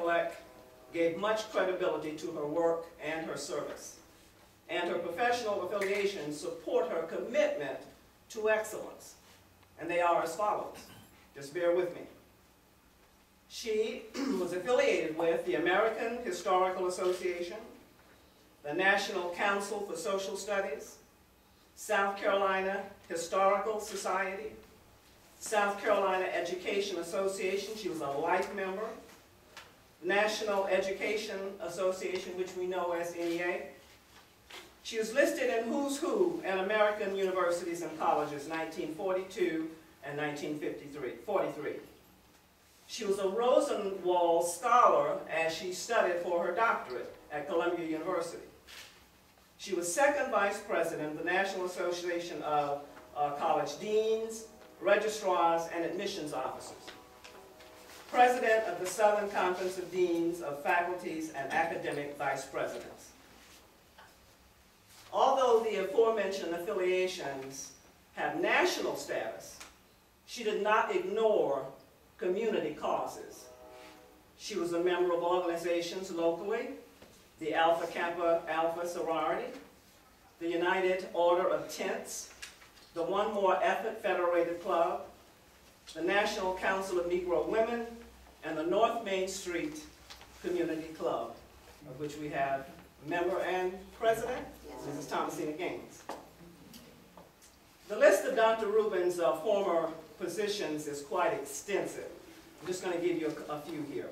President-elect gave much credibility to her work and her service, and her professional affiliations support her commitment to excellence. And they are as follows. Just bear with me. She was affiliated with the American Historical Association, the National Council for Social Studies, South Carolina Historical Society, South Carolina Education Association. She was a life member. National Education Association, which we know as NEA. She was listed in Who's Who at American Universities and Colleges, 1942 and 1943. She was a Rosenwald Scholar as she studied for her doctorate at Columbia University. She was second vice president of the National Association of College Deans, Registrars, and Admissions Officers. President of the Southern Conference of Deans of Faculties and Academic Vice Presidents. Although the aforementioned affiliations have national status, she did not ignore community causes. She was a member of organizations locally, the Alpha Kappa Alpha Sorority, the United Order of Tents, the One More Effort Federated Club, the National Council of Negro Women, and the North Main Street Community Club, of which we have member and president, Mrs. Thomasina Gaines. The list of Dr. Rubin's former positions is quite extensive. I'm just going to give you a few here.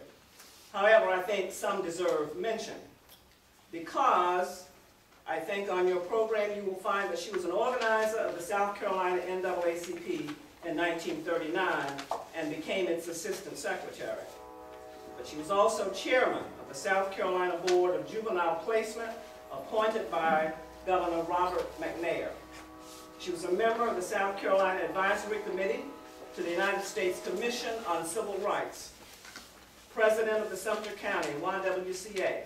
However, I think some deserve mention because I think on your program you will find that she was an organizer of the South Carolina NAACP in 1939 and became its assistant secretary. But she was also chairman of the South Carolina Board of Juvenile Placement, appointed by Governor Robert McNair. She was a member of the South Carolina Advisory Committee to the United States Commission on Civil Rights, president of the Sumter County YWCA,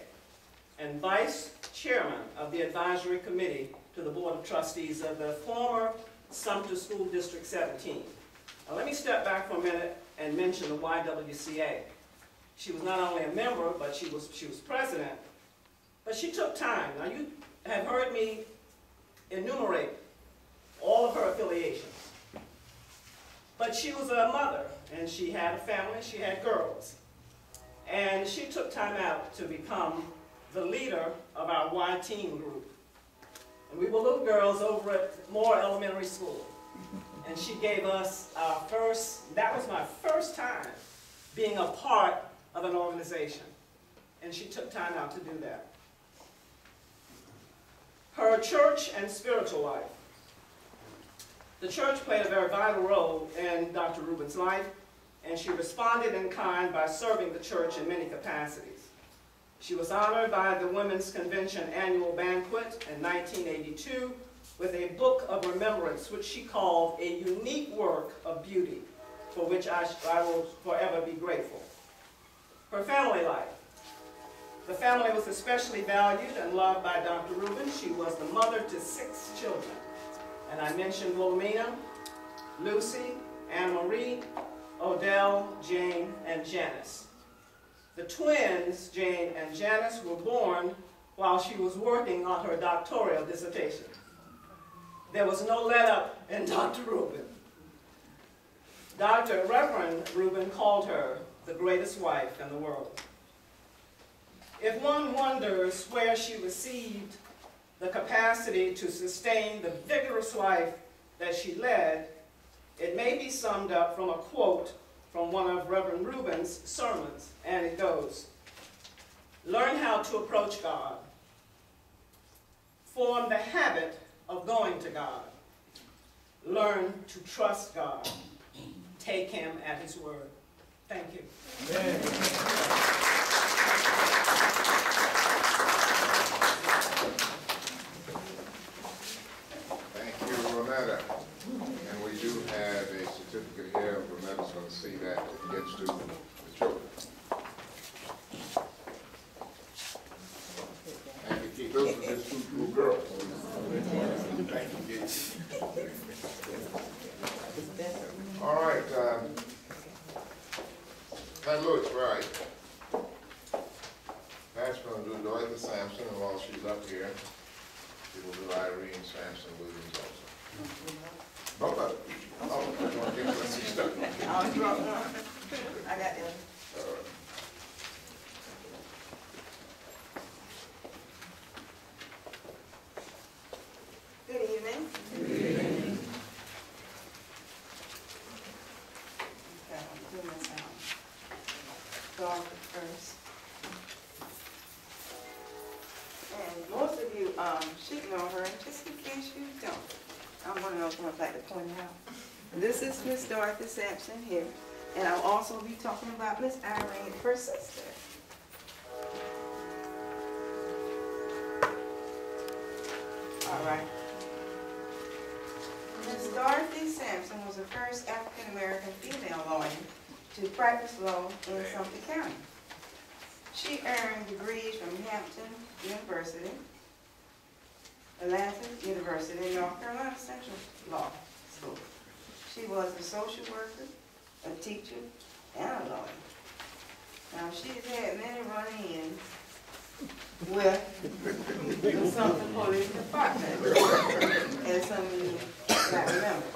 and vice chairman of the Advisory Committee to the Board of Trustees of the former Sumter School District 17. Now let me step back for a minute and mention the YWCA. She was not only a member, but she was president, but she took time. Now you have heard me enumerate all of her affiliations. But she was a mother, and she had a family, she had girls. And she took time out to become the leader of our Y-Team group. And we were little girls over at Moore Elementary School. And she gave us our first, that was my first time being a part of an organization. And she took time out to do that. Her church and spiritual life. The church played a very vital role in Dr. Rubin's life, and she responded in kind by serving the church in many capacities. She was honored by the Women's Convention annual banquet in 1982 with a book of remembrance, which she called a unique work of beauty, for which I will forever be grateful. Her family life. The family was especially valued and loved by Dr. Rubin. She was the mother to 6 children. And I mentioned Wilhelmina, Lucy, Anna Marie, Odell, Jane, and Janice. The twins, Jane and Janice, were born while she was working on her doctoral dissertation. There was no let-up in Dr. Rubin. Reverend Rubin called her the greatest wife in the world. If one wonders where she received the capacity to sustain the vigorous life that she led, it may be summed up from a quote from one of Reverend Rubin's sermons, and it goes, "Learn how to approach God. Form the habit of going to God. Learn to trust God. Take Him at His word." Thank you. Amen. Thank you, Ronetta. And we do have a certificate here. Ronetta's going to see that it gets to the children. Thank you, Keith. Those are just 2 little girls. Thank you, Keith. All right. Pat Lewis, right. Dorothy Sampson, and while she's up here, she will do Irene Sampson Williams also. Both of them. Oh, I want to get one stuck. I got them. Good evening. Good evening. Okay, I'm doing this Dorothy first. And most of you should know her, just in case you don't. I'm one of those ones like to point out. This is Miss Dorothy Sampson here, and I'll also be talking about Miss Irene, her sister. All right. Miss Dorothy Sampson was the first African-American female lawyer to practice law in Sumter County. She earned degrees from Hampton University, Atlanta University, and North Carolina Central Law School. She was a social worker, a teacher, and a lawyer. Now, she's had many run-ins with the Sumter Police Department, as some of you might remember,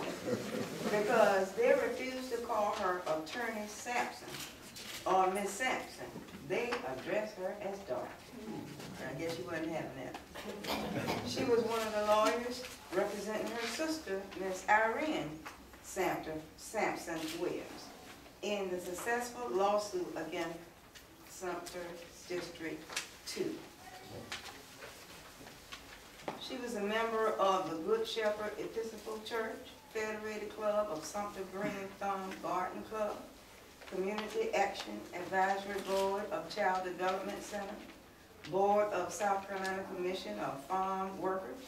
because they refused to call her Attorney Sampson or Miss Sampson. They addressed her as Dorothy. I guess she wasn't having that. She was one of the lawyers representing her sister, Miss Irene Sampson Williams, in the successful lawsuit against Sumter District 2. She was a member of the Good Shepherd Episcopal Church, Federated Club of Sumter Green Thumb Garden Club, Community Action Advisory Board of Child Development Center, Board of South Carolina Commission of Farm Workers,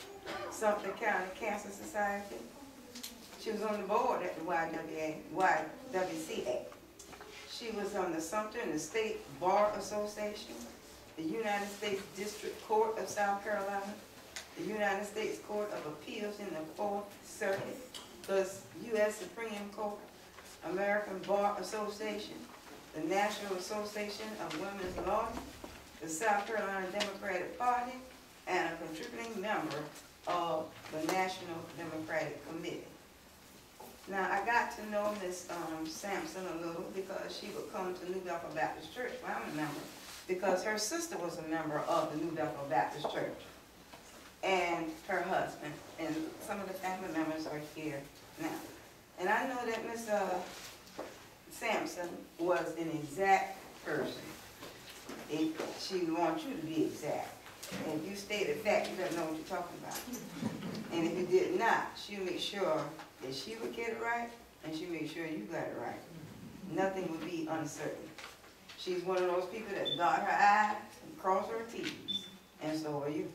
Sumter County Cancer Society. She was on the board at the YWCA. She was on the Sumter and the State Bar Association, the United States District Court of South Carolina, the United States Court of Appeals in the 4th Circuit, the U.S. Supreme Court, American Bar Association, the National Association of Women's Lawyers, the South Carolina Democratic Party, and a contributing member of the National Democratic Committee. Now, I got to know Miss Sampson a little because she would come to New Bethel Baptist Church when I'm a member, because her sister was a member of the New Bethel Baptist Church, and her husband, and some of the family members are here now. And I know that Miss Sampson was an exact person. She wants you to be exact. And if you stated fact, you better know what you're talking about. And if you did not, she'll make sure that she would get it right, and she'll make sure you got it right. Nothing would be uncertain. She's one of those people that dot her I's and cross her T's, and so are you.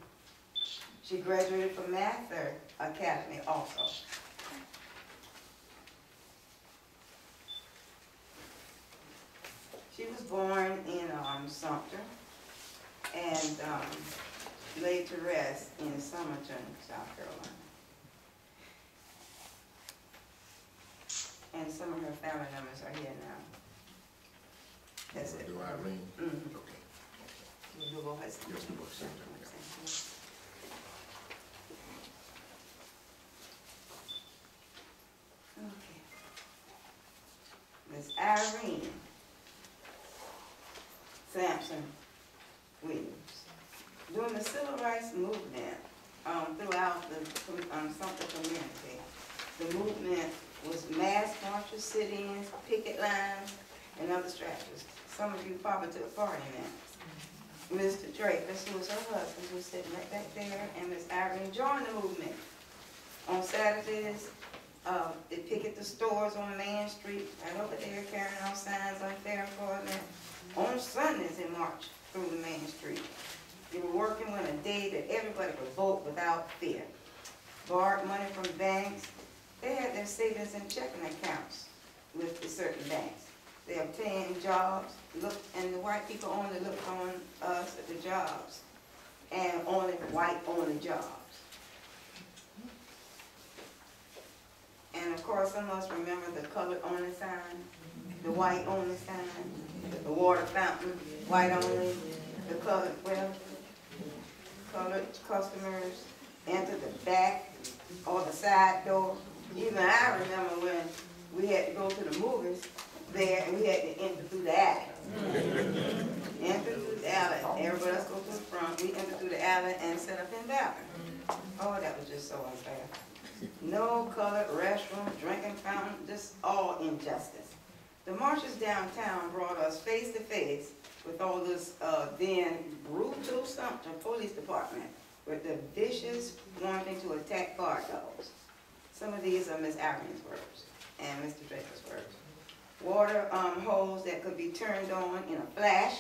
She graduated from Mather Academy also. She was born in Sumter and laid to rest in Summerton, South Carolina. And some of her family members are here now. That's it. Do Irene? Mm-hmm. Okay. We'll go ahead. Yes, we will. Okay. Miss Irene Sampson Williams. During the civil rights movement throughout the Sumter community, the movement was mass marches, sit-ins, picket lines, and other strategies. Some of you probably took part in that. Mr. Dreyfus, who was her husband, was sitting right back there, and Miss Irene joined the movement. On Saturdays, they picket the stores on Main Street, right over there, carrying out signs on fair employment. On Sundays, they marched through the Main Street. They were working on a day that everybody could vote without fear. Borrowed money from banks. They had their savings and checking accounts with the certain banks. They obtained jobs, and the white people only looked on us at the jobs, and only white-only jobs. And of course, some of us remember the colored-only sign, the white-only sign, the water fountain, white-only, the colored, well, colored customers enter the back or the side door. Even I remember when we had to go to the movies there and we had to enter through the alley. Enter through the alley. Everybody else go to the front. We enter through the alley and set up in balcony. Oh, that was just so unfair. No colored restroom, drinking fountain, just all injustice. The marches downtown brought us face to face with all this then brutal Sumter Police Department with the vicious wanting to attack guard dogs. Some of these are Miss Irene's words and Mr. Draper's words. Water hose that could be turned on in a flash,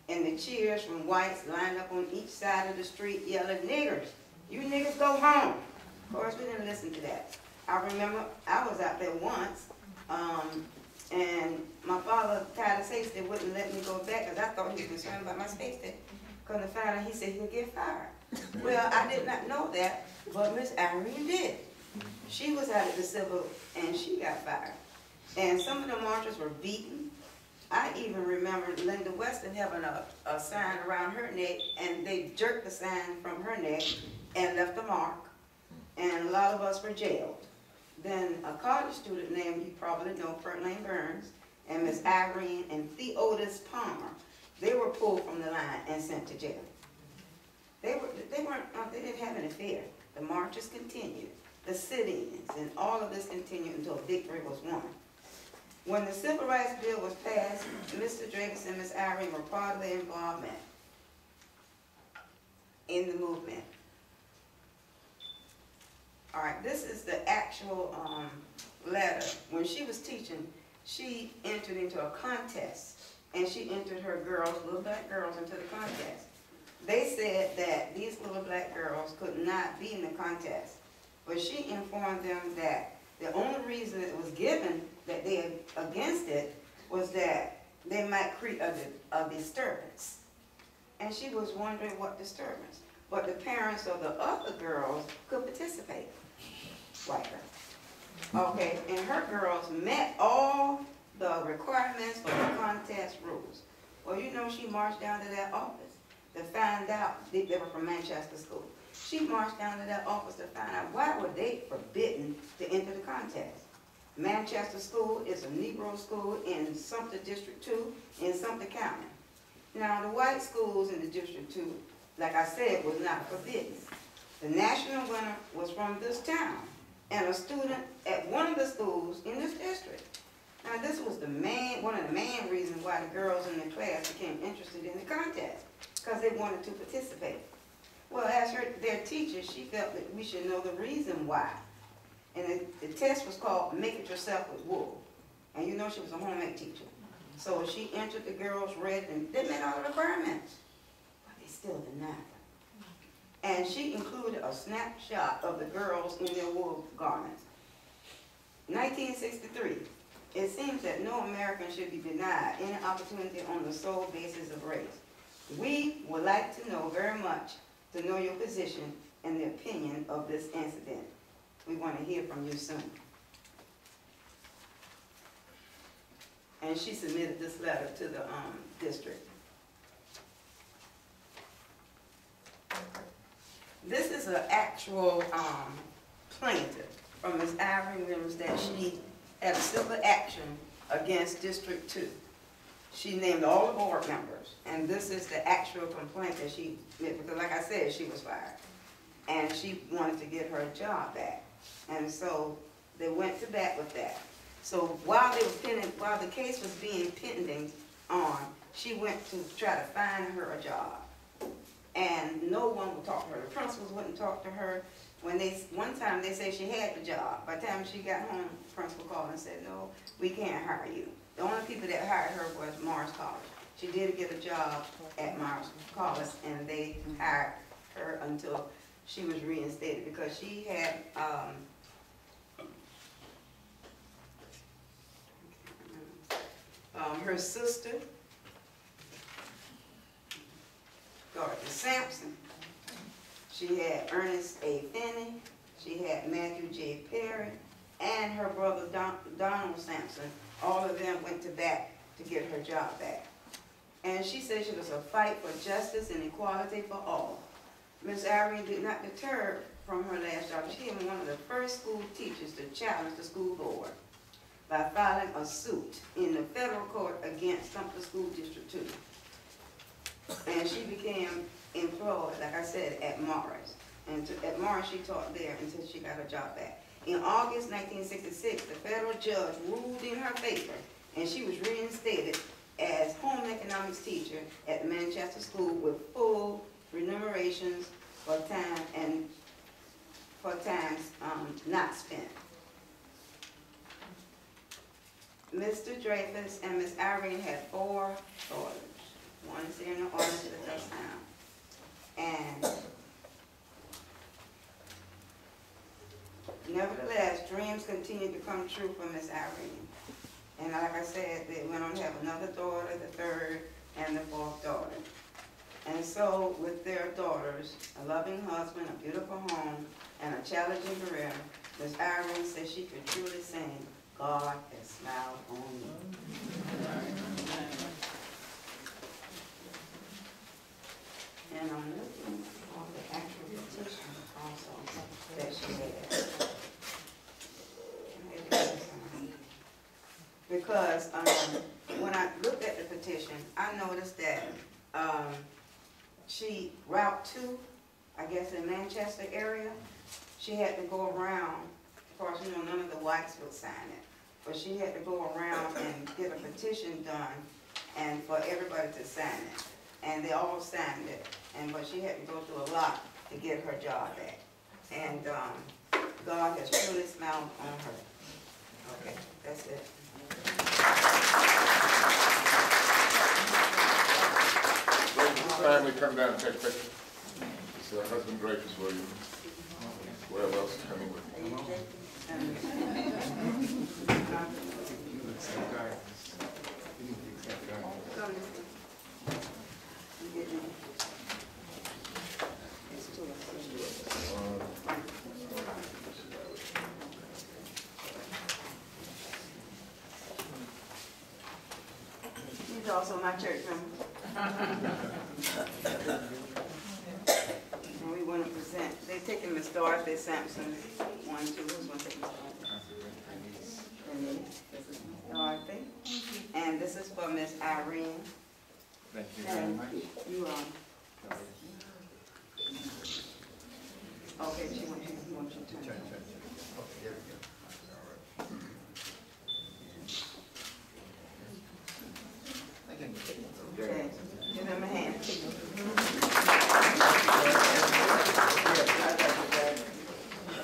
and the cheers from whites lined up on each side of the street yelling, "Niggers, you niggas go home." Of course, we didn't listen to that. I remember I was out there once, and my father tried to say they wouldn't let me go back because I thought he was concerned about my space there. Come to find out, he said he'll get fired. Well, I did not know that, but Miss Irene did. She was out at the Civil, and she got fired. And some of the marchers were beaten. I even remember Linda Weston having a sign around her neck, and they jerked the sign from her neck and left a mark. And a lot of us were jailed. Then a college student named, you probably know, Ferdinand Burns, and Miss Irene and Theodis Palmer, they were pulled from the line and sent to jail. They didn't have any fear. The marches continued, the sit-ins, and all of this continued until victory was won. When the Civil Rights Bill was passed, Mr. Drapers and Miss Irene were part of the involvement in the movement. All right, this is the actual letter. When she was teaching, she entered into a contest, and she entered her girls, little black girls, into the contest. They said that these little black girls could not be in the contest, but she informed them that the only reason it was given that they against it was that they might create a disturbance. And she was wondering what disturbance. But the parents of the other girls could participate, like her. Okay, and her girls met all the requirements for the contest rules. Well, you know, she marched down to that office to find out, they were from Manchester School. She marched down to that office to find out why were they forbidden to enter the contest. Manchester School is a Negro school in Sumter District 2 in Sumter County. Now, the white schools in the District 2, like I said, was not forbidden. The national winner was from this town and a student at one of the schools in this district. Now, this was one of the main reasons why the girls in the class became interested in the contest, because they wanted to participate. Well, as their teacher, she felt that we should know the reason why. And the test was called Make It Yourself with Wool. And you know she was a home ec teacher. So she entered the girls, read, and they met all the requirements. But they still denied her. And she included a snapshot of the girls in their wool garments. 1963. It seems that no American should be denied any opportunity on the sole basis of race. We would like to know very much to know your position and the opinion of this incident. We want to hear from you soon. And she submitted this letter to the district. This is an actual plaintiff from Ms. Irene Williams that she had a civil action against District 2. She named all the board members, and this is the actual complaint that she made, because like I said, she was fired. And she wanted to get her job back. And so they went to bat with that. So while the case was being pending on, she went to try to find her a job. And no one would talk to her. The principals wouldn't talk to her. One time they said she had the job. By the time she got home, the principal called and said, no, we can't hire you. The only people that hired her was Morris College. She did get a job at Morris College, and they hired her until she was reinstated because she had her sister, Dorothy Sampson. She had Ernest A. Finney. She had Matthew J. Perry, and her brother Donald Sampson. All of them went to bat to get her job back. And she said she was a fight for justice and equality for all. Ms. Irene did not deter from her last job. She became one of the first school teachers to challenge the school board by filing a suit in the federal court against Sumter School District 2. And she became employed, like I said, at Morris. And at Morris, she taught there until she got her job back. In August 1966, the federal judge ruled in her favor, and she was reinstated as home economics teacher at the Manchester School with full remunerations for time and for times not spent. Mr. Dreyfus and Miss Irene had 4 daughters. One is here in the audience to the first time. And nevertheless, dreams continued to come true for Miss Irene. And like I said, they went on to have another daughter, the 3rd, and the 4th daughter. And so, with their daughters, a loving husband, a beautiful home, and a challenging career, Miss Irene said she could truly sing, "God has smiled on me." And I'm looking on the actual petition also that she had. Because when I looked at the petition, I noticed that Route 2, I guess in Manchester area, she had to go around. Of course, you know, none of the whites would sign it, but she had to go around and get a petition done, and for everybody to sign it. And they all signed it, but she had to go through a lot to get her job back. And God has truly smiled on her. Okay, that's it. Family, come down and take pictures. It's her husband Dreyfus Williams. Where else is coming with me? He's also my church member. And we want to present, they're taking Miss Dorothy Sampson, 1, 2, who's going to take Miss Dorothy? This is Miss Dorothy. And this is for Miss Irene. Thank you very much. You okay, she wants you to turn. Okay, here we go. Okay, give them a hand.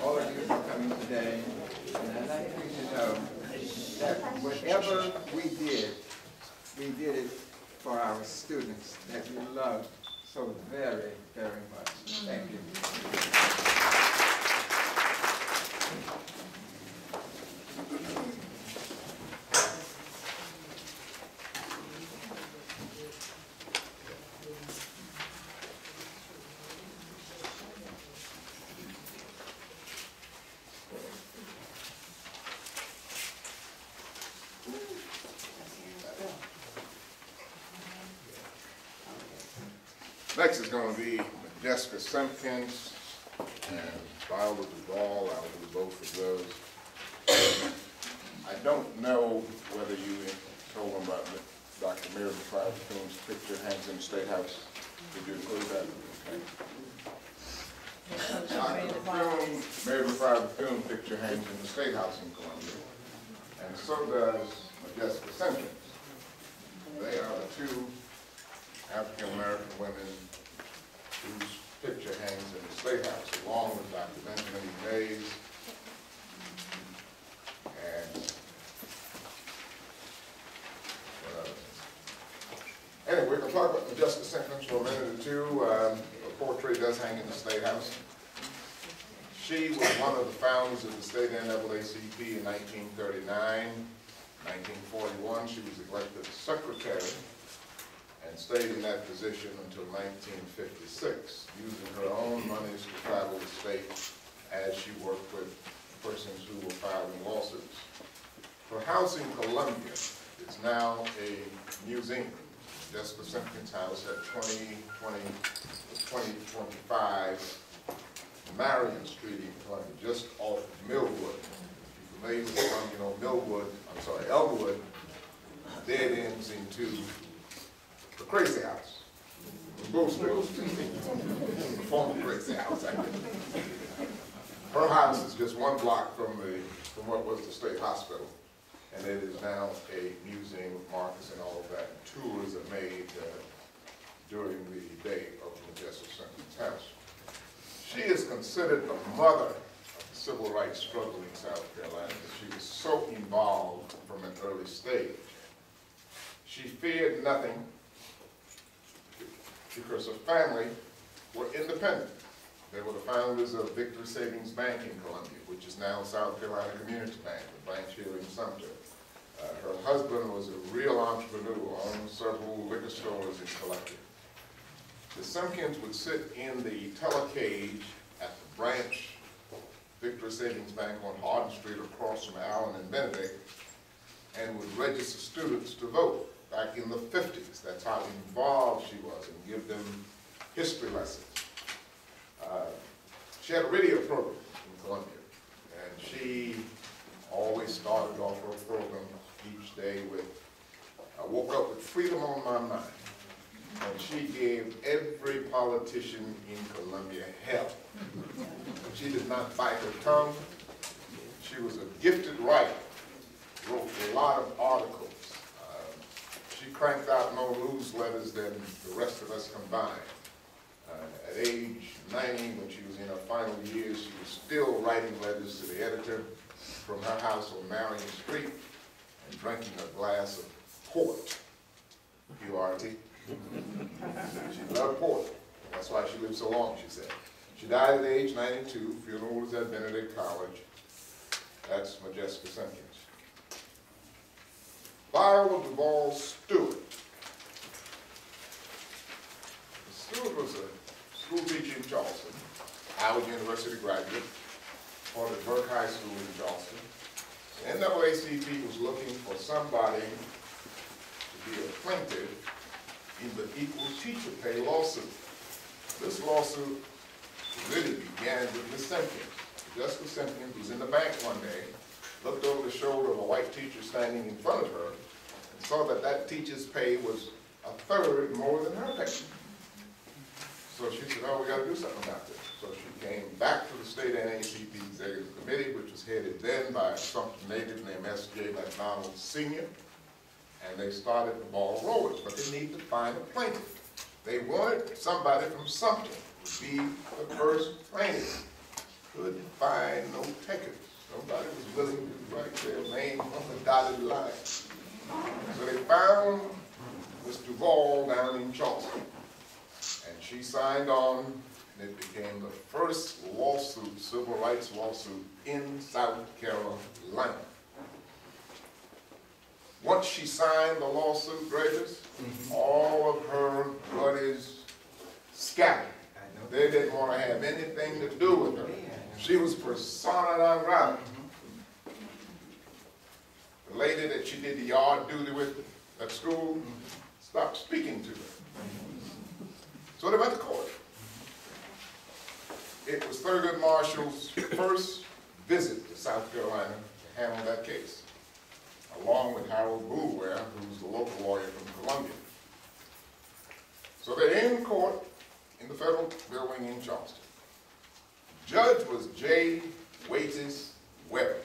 All of you for coming today, and I'd like you to know that whatever we did it for our students that we love so very, very much. Thank you. Next is going to be Jessica Simpkins and Viola Duvall. I'll do both of those. I don't know whether you told them about Dr. Mary McLeod Bethune picture hangs in the State House. Did you include that? Okay. Mary McLeod Bethune picture hangs in the State House in Columbia, and so does Jessica Simpkins. They are the 2 African-American women whose picture hangs in the State House, along with Dr. Benjamin E. Mays. And anyway, we're going to talk about Jessica Simpkins for a minute or two. Her portrait does hang in the State House. She was one of the founders of the state NAACP in 1939. 1941, she was elected secretary and stayed in that position until 1956, using her own monies to travel the state as she worked with persons who were filing lawsuits. Her house in Columbia is now a museum. Jessica Simpkins' house at 2025 Marion Street in Columbia, just off of Millwood. If you're familiar with Columbia, you know Elwood dead ends into the Crazy House. Both Street, the former Crazy House, I guess. Her house is just one block from what was the state hospital, and it is now a museum with Marcus and all of that. Tours are made during the day of Majestic Simpkins' house. She is considered the mother of the civil rights struggle in South Carolina. She was so involved from an early stage. She feared nothing because her family were independent. They were the founders of Victory Savings Bank in Columbia, which is now South Carolina Community Bank, the branch here in Sumter. Her husband was a real entrepreneur, owned several liquor stores in Columbia. The Simpkins would sit in the telecage at the branch Victory Savings Bank on Hardin Street across from Allen and Benedict, and would register students to vote back in the 50s. That's how involved she was, and give them history lessons. She had a radio program in Columbia, and she always started off her program each day with, I woke up with freedom on my mind. And she gave every politician in Columbia hell. She did not bite her tongue. She was a gifted writer, wrote a lot of articles. She cranked out more newsletters than the rest of us combined. At age 90, when she was in her final years, she was still writing letters to the editor from her house on Marion Street and drinking a glass of port, P-O-R-T. She loved port. That's why she lived so long, she said. She died at age 92. Funeral was at Benedict College. That's Majestica Simpkins. Viola Duval Stewart. Stewart was a school teacher in Charleston, Howard University graduate, taught at Burke High School in Charleston. The NAACP was looking for somebody to be a plaintiff in the equal teacher pay lawsuit. This lawsuit really began with Miss Simpkins. Jessica Simpkins was in the bank one day, looked over the shoulder of a white teacher standing in front of her, and saw that that teacher's pay was a third more than her pay. So she said, oh, we got to do something about this. So she came back to the state NAACP Executive Committee, which was headed then by a Sumter native named S.J. McDonald Sr., and they started the ball rolling, but they needed to find a plaintiff. They wanted somebody from Sumter to be the first plaintiff. Couldn't find no takers. Nobody was willing to write their name on the dotted line. So they found Miss Duval down in Charleston, and she signed on, and it became the first lawsuit, civil rights lawsuit in South Carolina. Once she signed the lawsuit, Gravis, all of her buddies scattered. They didn't want to have anything to do with her. She was persona non grata. The lady that she did the yard duty with at school stopped speaking to her. So they went to court. It was Thurgood Marshall's first visit to South Carolina to handle that case, along with Harold Boulware, who was the local lawyer from Columbia. So they're in court in the federal building in Charleston. Judge was J. Wages Weber,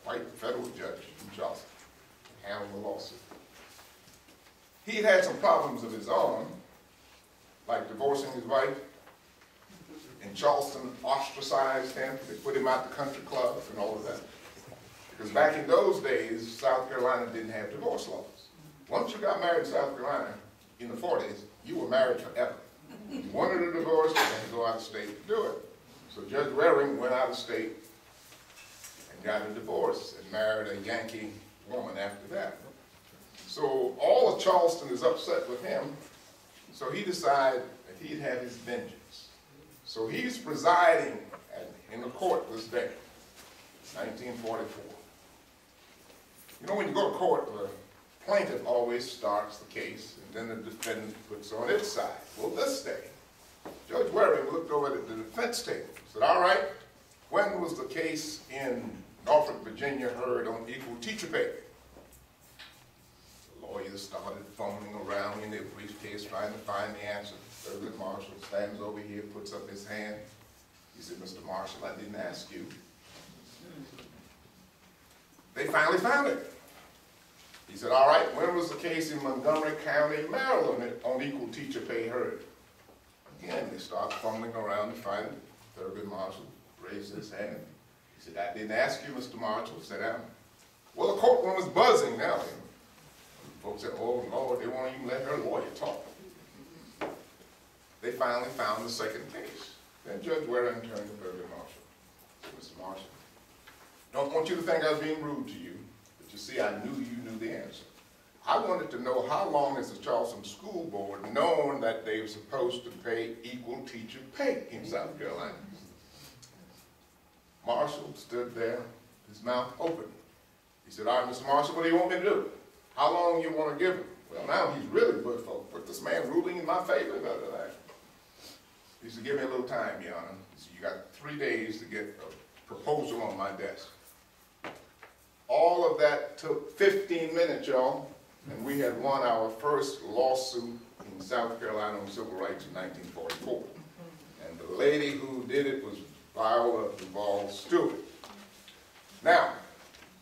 white federal judge in Charleston, handled the lawsuit. He'd had some problems of his own, like divorcing his wife. In Charleston, ostracized him. They put him out the country club and all of that. Because back in those days, South Carolina didn't have divorce laws. Once you got married in South Carolina in the 40s, you were married forever. You wanted a divorce, you had to go out of state to do it. So Judge Waring went out of state and got a divorce and married a Yankee woman after that. So all of Charleston is upset with him, so he decided that he'd have his vengeance. So he's presiding in the court this day, 1944. You know, when you go to court, the plaintiff always starts the case, and then the defendant puts on its side. Well, this day, Judge Waring looked over at the defense table and said, all right, when was the case in Norfolk, Virginia heard on equal teacher pay? The lawyers started fumbling around in their briefcase trying to find the answer. Thurgood Marshall stands over here, puts up his hand. He said, Mr. Marshall, I didn't ask you. They finally found it. He said, all right, when was the case in Montgomery County, Maryland on equal teacher pay heard? Again, they start fumbling around to find it. Thurgood Marshall raised his hand. He said, I didn't ask you, Mr. Marshall. Sit down. Well, the courtroom was buzzing now. Folks said, oh, Lord, they won't even let her lawyer talk. They finally found the second case. Then Judge Waring turned to Thurgood Marshall. He said, Mr. Marshall, don't want you to think I was being rude to you, but you see, I knew you knew the answer. I wanted to know how long has the Charleston School Board known that they were supposed to pay equal teacher pay in South Carolina? Marshall stood there, his mouth open. He said, all right, Mr. Marshall, what do you want me to do? How long do you want to give him? Well, now he's really put this man ruling in my favor. He said, give me a little time, Your Honor. He said, you got 3 days to get a proposal on my desk. All of that took 15 minutes, y'all, and we had won our first lawsuit in South Carolina on civil rights in 1944. And the lady who did it was Viola Duval Stewart. Now,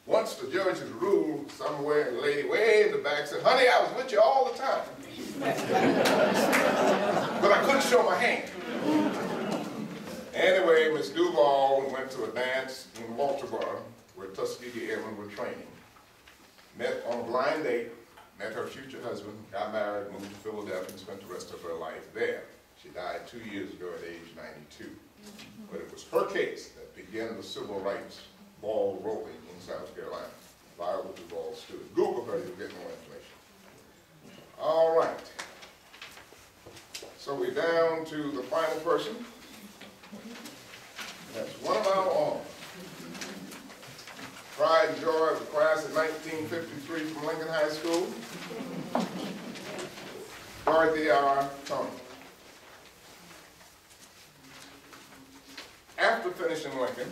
once the judges ruled, somewhere a lady way in the back said, honey, I was with you all the time. But I couldn't show my hand. Anyway, Miss Duval went to a dance in Walterboro where Tuskegee Airmen were training. Met on a blind date, met her future husband, got married, moved to Philadelphia, and spent the rest of her life there. She died 2 years ago at age 92. But it was her case that began the civil rights ball rolling in South Carolina. Viola Duval Stewart. Google her, you'll get more information. All right. So we're down to the final person. That's one of our own. Pride and joy of the class of 1953 from Lincoln High School. Dorothy R. Tony. After finishing Lincoln,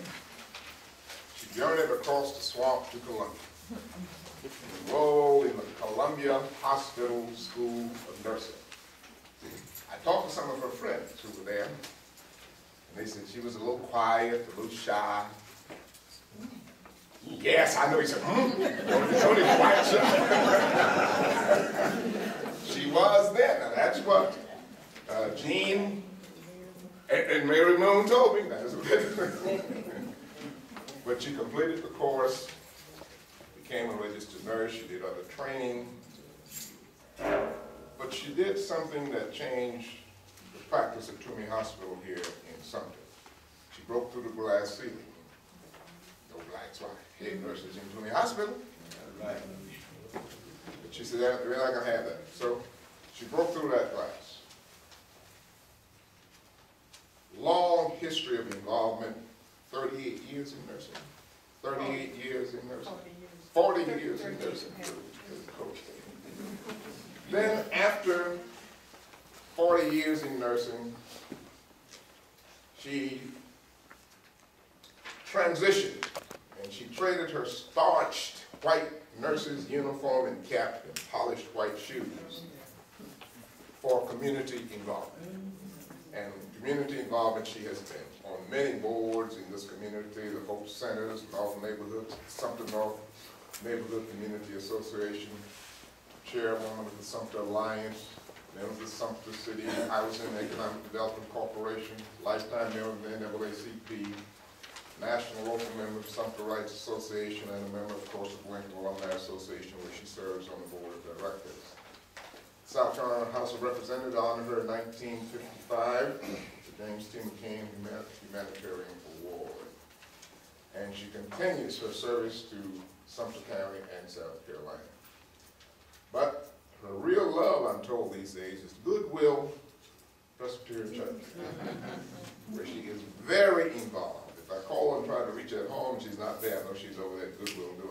she journeyed across the swamp to Columbia. Enrolled in the Columbia Hospital School of Nursing. I talked to some of her friends who were there, and they said she was a little quiet, a little shy. Yes, I know. He said, only quiet, shy. She was then. Now that's what Jean and Mary Moon told me. That is what But she completed the course, became a registered nurse, she did other training. But she did something that changed the practice at Toomey Hospital here in Sumter. She broke through the glass ceiling. No blacks, white, head nurses in Toomey Hospital. Right. But she said, we're not going to have that. So she broke through that glass. Long history of involvement, 38 years in nursing. 38 years in nursing. 40 years in nursing. Okay. Then after 40 years in nursing, she transitioned and she traded her starched white nurse's uniform and cap and polished white shoes for community involvement. And community involvement, she has been on many boards in this community, the Hope Centers, North Neighborhoods, Sumter North Neighborhood Community Association, chairwoman of the Sumter Alliance, member of the Sumter City Housing and Economic Development Corporation, lifetime member of the NAACP, national local member of Sumter Rights Association, and a member, of course, of Lincoln Alumni Association, where she serves on the board of directors. South Carolina House of Representatives honored her in 1955 with the James T. McCain Humanitarian Award. And she continues her service to Sumter County and South Carolina. But her real love, I'm told these days, is Goodwill Presbyterian Church, where she is very involved. If I call and try to reach her at home, she's not there. I know she's over there at Goodwill doing